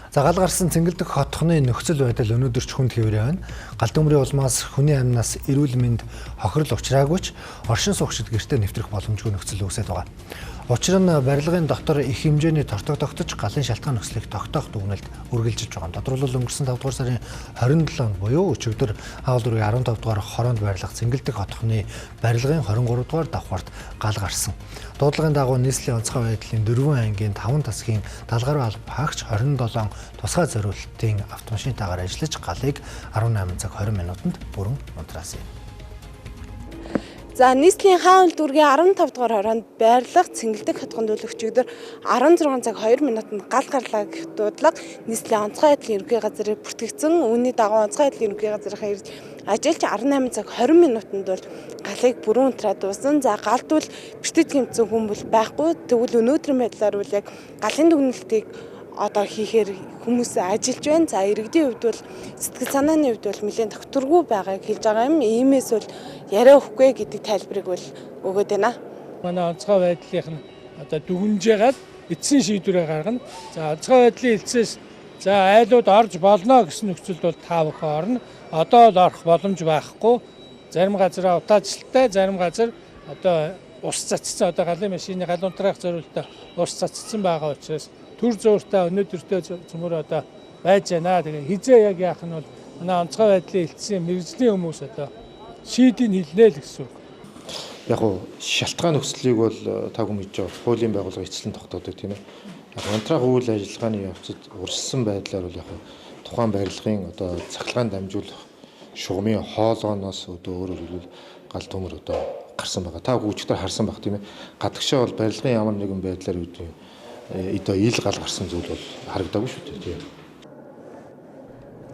За гал гарсан цэнгэлдэх хотхны нөхцөл байдал өнөөдөр ч хүнд хэврээ байна. Гал төмрийн улмаас хүний амнаас эрүүл мэнд хохирол учраагүй ч оршин суугчид гэртээ нэвтрэх боломжгүй нөхцөл үүсэж байгаа. Учир нь барилгын дотор их хэмжээний тортог тогтож галын шалтгаан нөхцөлийг тогтоох дүгнэлт үргэлжилж байгаа. Тодорхойлбол өнгөрсөн 5 дугаар сарын 27-нд буюу өчигдөр агуул дүүргийн 15 дугаар хороонд байрлах цэнгэлдэх хотхны барилгын 23 дугаар давхарт гал гарсан. Дуудлагын дагуу нийслэлийн онцгой байдлын 4 ангийн 5 тасгийн далгаруу албаагч 27 тусгай зориулалтын автомашинтайгаар ажиллаж галыг 18 цаг 20 минутанд бүрэн унтраасан юм. За нийслэлийн агуул дүүргийн 15 дугаар хороонд байрлах цэнгэлдэх хотгонд өчигдөр 16 цаг 2 минутанд гал гарлаа гэх дуудлага нийслэлийн онцгой байдлын ерөнхий газрыг бүртгэгдсэн. Үүний дагуу онцгой байдлын ерөнхий газрынхаа ирж ажиллаж 18 цаг 20 минутанд бол галыг бүрэн унтраад дууссан. За галд бол бэртэд гэмтсэн хүн бол байхгүй. Тэгвэл өнөөдрийн байдлаар бол яг галын дүгнэлтийг одоо хийхээр хүмүүс ажиллаж байна. За иргэдийн хувьд бол сэтгэл санааны хувьд бол нэлээд тогтворгүй байгааг хэлж байгаа юм. Иймээс бол яриа өгөхгүй гэдэг тайлбарыг бол өгöd байна. Манай онцгой байдлынх нь одоо дүгнжээгээд эцсийн шийдвэрээ гаргана. За онцгой байдлын хэлцээс за айлууд орж болно гэсэн нөхцөлд бол та бүхэн орно. Одоо л орох боломж байхгүй. Зарим газар утаажлалтай, зарим газар одоо ус цацсан, одоо галын машины гал унтраах зорилттой ус цацсан байгаа учраас төр зууртаа өнөөдөртөө цөмөр одоо байж байна. Тэгээ хизээ яг яах нь бол манай онцгой байдлын хэлтсийн мэрэгжлийн хүмүүс одоо шийдийг хэлнэ л гэсэн үг. Яг уу шалтгаан нөхцөлийг бол та бүхэн мэдж байгаа хуулийн байгууллага эцэслэн тогтоодог тийм ээ. Яг унтраах үйл ажиллагааны явцад урьдчилсан байдлаар бол яг тухайн барилгын одоо цахилгаан дамжуулах шугамын хоолойноос одоо өөрөөр хэлбэл гал төмөр одоо гарсан байгаа. Та бүхэн харсан баг тийм ээ. Гадагшаа бол барилгын ямар нэгэн байдлаар үүдээ одоо ил гал гарсан зүйл бол харагдаагүй шүү дээ тийм.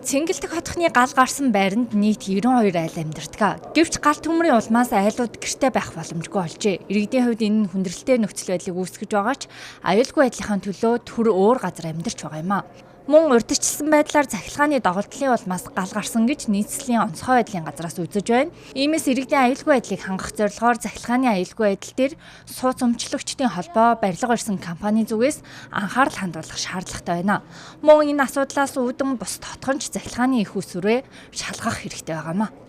Цэнгэлдэх хотхны гал гарсан байранд нийт 92 айл амьдардаг. Гэвч гал төмрийн улмаас айлууд гэртээ байх боломжгүй болжээ. Иргэдийн хувьд энэ нь хүндрэлтэй нөхцөл байдлыг үүсгэж байгаа ч аюулгүй байдлынхаа төлөө төр өөр газар амьдарч байгаа юм а. Мөн урьдчилсан байдлаар захилгааны доголдлын улмаас гал гарсан гэж нийслэлийн онцгой байдлын газраас үзэж байна. Иймээс иргэдийн аюулгүй байдлыг хангах зорилгоор захилгааны аюулгүй байдал дээр сууц өмчлөгчдийн холбоо барилга барьсан компани зүгээс анхаарал хандуулах шаардлагатай байна. Мөн энэ асуудлаас үүдэн бус тотгонч захилгааны их усүрээ шалгах хэрэгтэй байгаамаа.